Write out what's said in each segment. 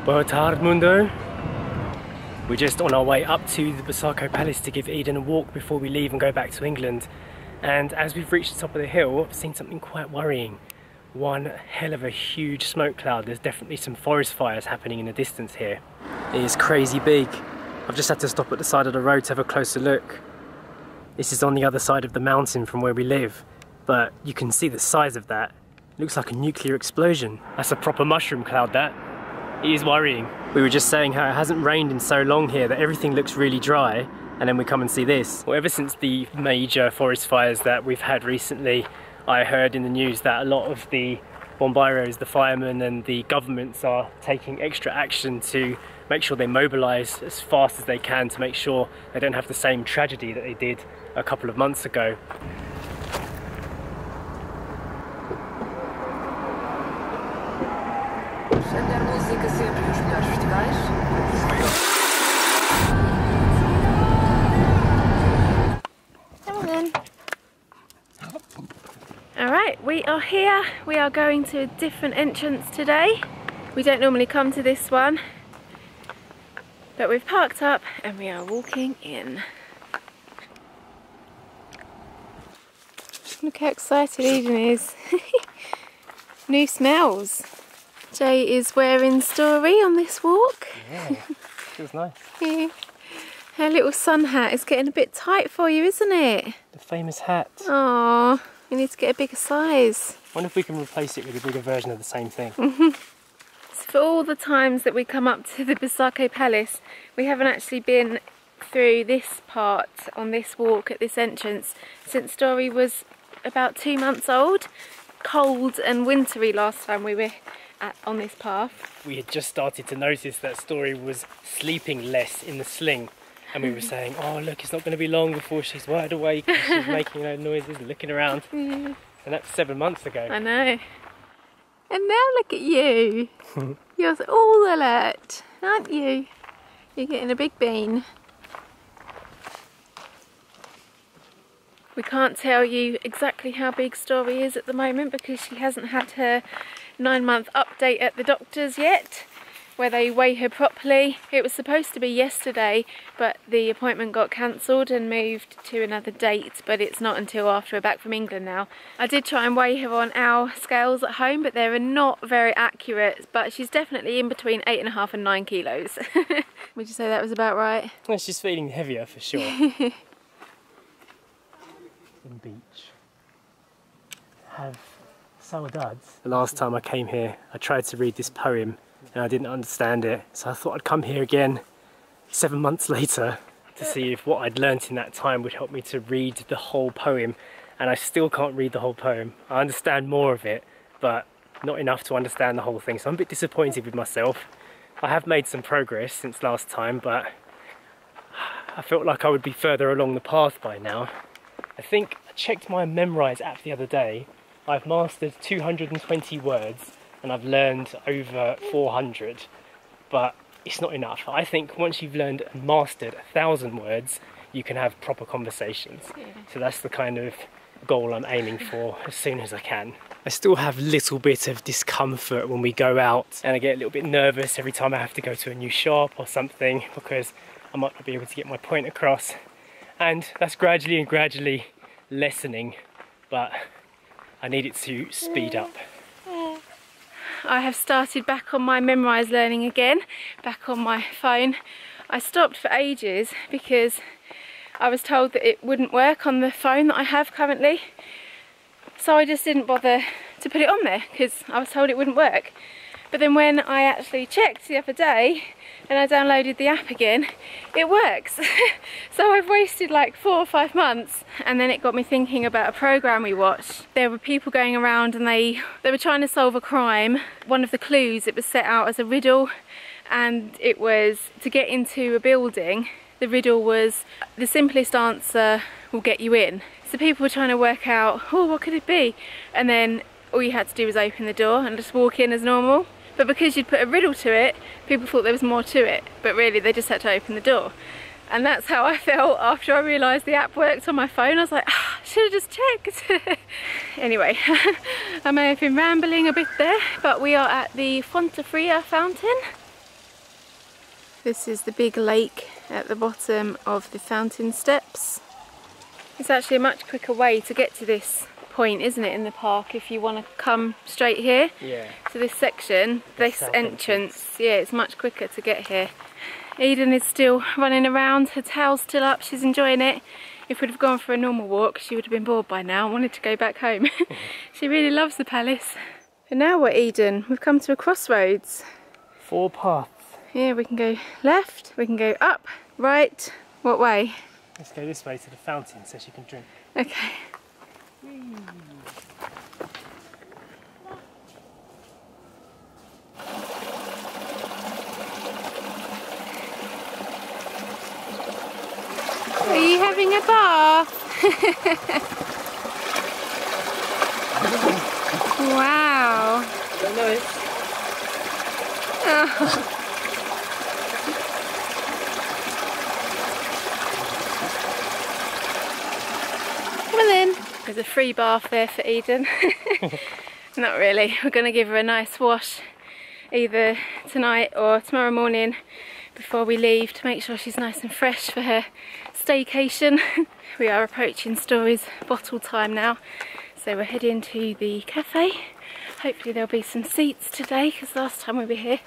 Boa tarde, mundo. We're just on our way up to the Postal Palace to give Eden a walk before we leave and go back to England. And as we've reached the top of the hill, I've seen something quite worrying. One hell of a huge smoke cloud. There's definitely some forest fires happening in the distance here. It is crazy big. I've just had to stop at the side of the road to have a closer look. This is on the other side of the mountain from where we live, but you can see the size of that. It looks like a nuclear explosion. That's a proper mushroom cloud, that. It is worrying. We were just saying how it hasn't rained in so long here that everything looks really dry, and then we come and see this. Well, ever since the major forest fires that we've had recently, I heard in the news that a lot of the Bombeiros, the firemen and the governments are taking extra action to make sure they mobilise as fast as they can to make sure they don't have the same tragedy that they did a couple of months ago. Alright, we are here. We are going to a different entrance today. We don't normally come to this one, but we've parked up and we are walking in. Look how excited Eden is. New smells. Jay is wearing Story on this walk. Yeah, feels nice. Yeah. Her little sun hat is getting a bit tight for you, isn't it? The famous hat. Oh, you need to get a bigger size. I wonder if we can replace it with a bigger version of the same thing. So for all the times that we come up to the Postal Palace, we haven't actually been through this part on this walk at this entrance since Story was about 2 months old. Cold and wintry last time we were on this path. We had just started to notice that Story was sleeping less in the sling, and we were saying, oh look, it's not going to be long before she's wide awake and she's making no noises and looking around. And that's 7 months ago. I know. And now look at you. You're all alert, aren't you? You're getting a big bean. We can't tell you exactly how big Story is at the moment because she hasn't had her 9-month update at the doctor's yet, where they weigh her properly. It was supposed to be yesterday, but the appointment got cancelled and moved to another date, but it's not until after we're back from England now. I did try and weigh her on our scales at home, but they're not very accurate, but she's definitely in between 8.5 and 9 kilos. Would you say that was about right? Well, she's feeling heavier for sure. In beach. Have saudades. The last time I came here, I tried to read this poem and I didn't understand it, so I thought I'd come here again 7 months later to see if what I'd learnt in that time would help me to read the whole poem, and I still can't read the whole poem. I understand more of it, but not enough to understand the whole thing, so I'm a bit disappointed with myself. I have made some progress since last time, but I felt like I would be further along the path by now. I think I checked my Memorise app the other day. I've mastered 220 words and I've learned over 400, but it's not enough. I think once you've learned and mastered 1,000 words, you can have proper conversations. Yeah. So that's the kind of goal I'm aiming for as soon as I can. I still have a little bit of discomfort when we go out, and I get a little bit nervous every time I have to go to a new shop or something because I might not be able to get my point across. And that's gradually lessening, but I need it to speed up. I have started back on my Memorise learning again, back on my phone. I stopped for ages because I was told that it wouldn't work on the phone that I have currently. So I just didn't bother to put it on there because I was told it wouldn't work. But then when I actually checked the other day and I downloaded the app again, it works. So I've wasted like 4 or 5 months, and then it got me thinking about a program we watched. There were people going around and they were trying to solve a crime. One of the clues, it was set out as a riddle, and it was to get into a building. The riddle was the simplest answer will get you in. So people were trying to work out, oh, what could it be? And then all you had to do was open the door and just walk in as normal. But because you'd put a riddle to it, people thought there was more to it. But really, they just had to open the door. And that's how I felt after I realised the app worked on my phone. I was like, I should have just checked. Anyway, I may have been rambling a bit there, but we are at the Fonte Fria fountain. This is the big lake at the bottom of the fountain steps. It's actually a much quicker way to get to this point, isn't it, in the park, if you want to come straight here? Yeah. So this section, this entrance, yeah, it's much quicker to get here. Eden is still running around, her tail's still up, she's enjoying it. If we'd have gone for a normal walk, she would have been bored by now and wanted to go back home. She really loves the palace. And now what, Eden? We've come to a crossroads. 4 paths. Yeah, we can go left, we can go up, right. What way? Let's go this way to the fountain so she can drink. Okay. Are you having a bath? Wow. Don't know it. Oh. Well then, there's a free bath there for Eden. Not really, we're going to give her a nice wash either tonight or tomorrow morning before we leave to make sure she's nice and fresh for her staycation. We are approaching Story's bottle time now, so we're heading to the cafe. Hopefully there'll be some seats today, because last time we were here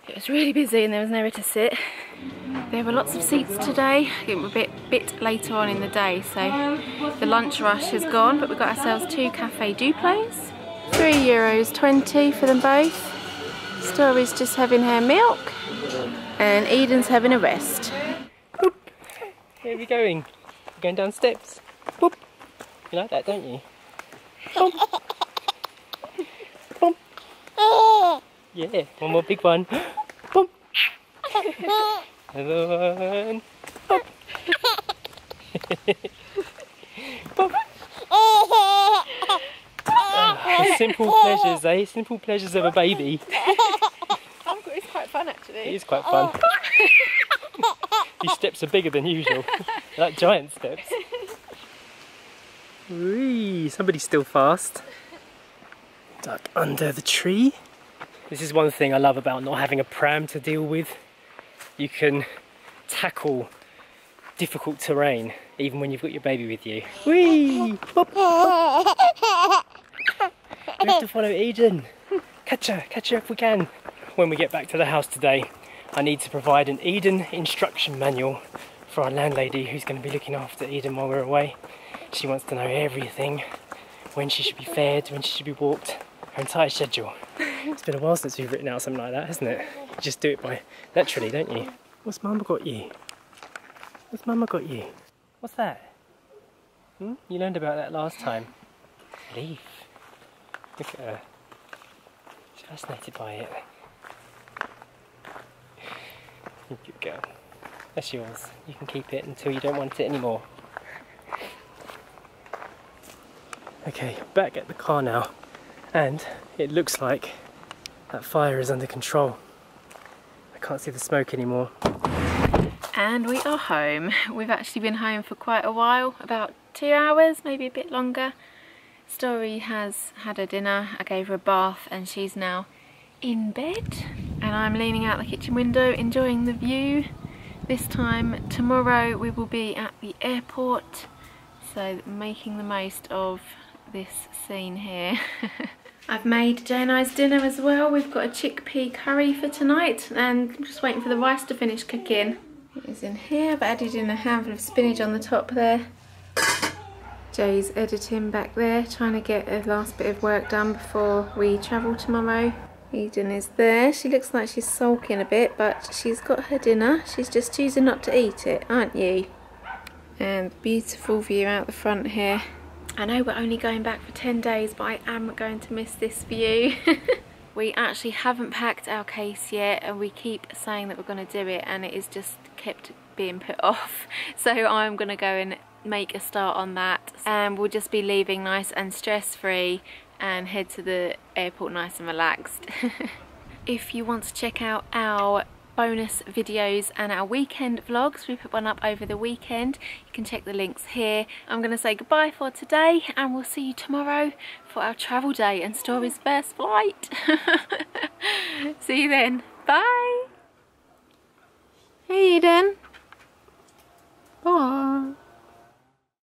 it was really busy and there was nowhere to sit. There were lots of seats today. It was a bit later on in the day, so the lunch rush has gone, but we got ourselves 2 cafe duplets. €3.20 for them both. Story's just having her milk and Eden's having a rest. Boop. Where are we going? We're going down steps. Boop. You like that, don't you? Boop. Boop. Yeah, one more big one. Boop. Another one. Boop. Boop. The simple pleasures, eh? Simple pleasures of a baby. It's quite fun actually. It is quite fun. These steps are bigger than usual. They're like giant steps. Whee! Somebody's still fast. Duck under the tree. This is one thing I love about not having a pram to deal with. You can tackle difficult terrain even when you've got your baby with you. Whee! Hop, hop. We have to follow Eden. Catch her if we can. When we get back to the house today, I need to provide an Eden instruction manual for our landlady who's going to be looking after Eden while we're away. She wants to know everything, when she should be fed, when she should be walked, her entire schedule. It's been a while since we've written out something like that, hasn't it? You just do it by naturally, don't you? What's Mama got you? What's Mama got you? What's that? You learned about that last time. Leaf. Look at her. She's fascinated by it. Good girl. That's yours. You can keep it until you don't want it anymore. Okay, back at the car now, and it looks like that fire is under control. I can't see the smoke anymore. And we are home. We've actually been home for quite a while, about 2 hours, maybe a bit longer. Story has had her dinner, I gave her a bath, and she's now in bed. And I'm leaning out the kitchen window enjoying the view. This time tomorrow we will be at the airport, so making the most of this scene here. I've made Jay and I's dinner as well. We've got a chickpea curry for tonight and I'm just waiting for the rice to finish cooking. It is in here. I've added in a handful of spinach on the top there. Jay's editing back there, trying to get a last bit of work done before we travel tomorrow. Eden is there. She looks like she's sulking a bit, but she's got her dinner. She's just choosing not to eat it, aren't you? And beautiful view out the front here. I know we're only going back for 10 days, but I am going to miss this view. We actually haven't packed our case yet, and we keep saying that we're going to do it, and it is just kept being put off. So I'm going to go and make a start on that, and we'll just be leaving nice and stress-free and head to the airport nice and relaxed. If you want to check out our bonus videos and our weekend vlogs, we put one up over the weekend. You can check the links here. I'm going to say goodbye for today, and we'll see you tomorrow for our travel day and Story's first flight. See you then. Bye. Hey Eden. Bye.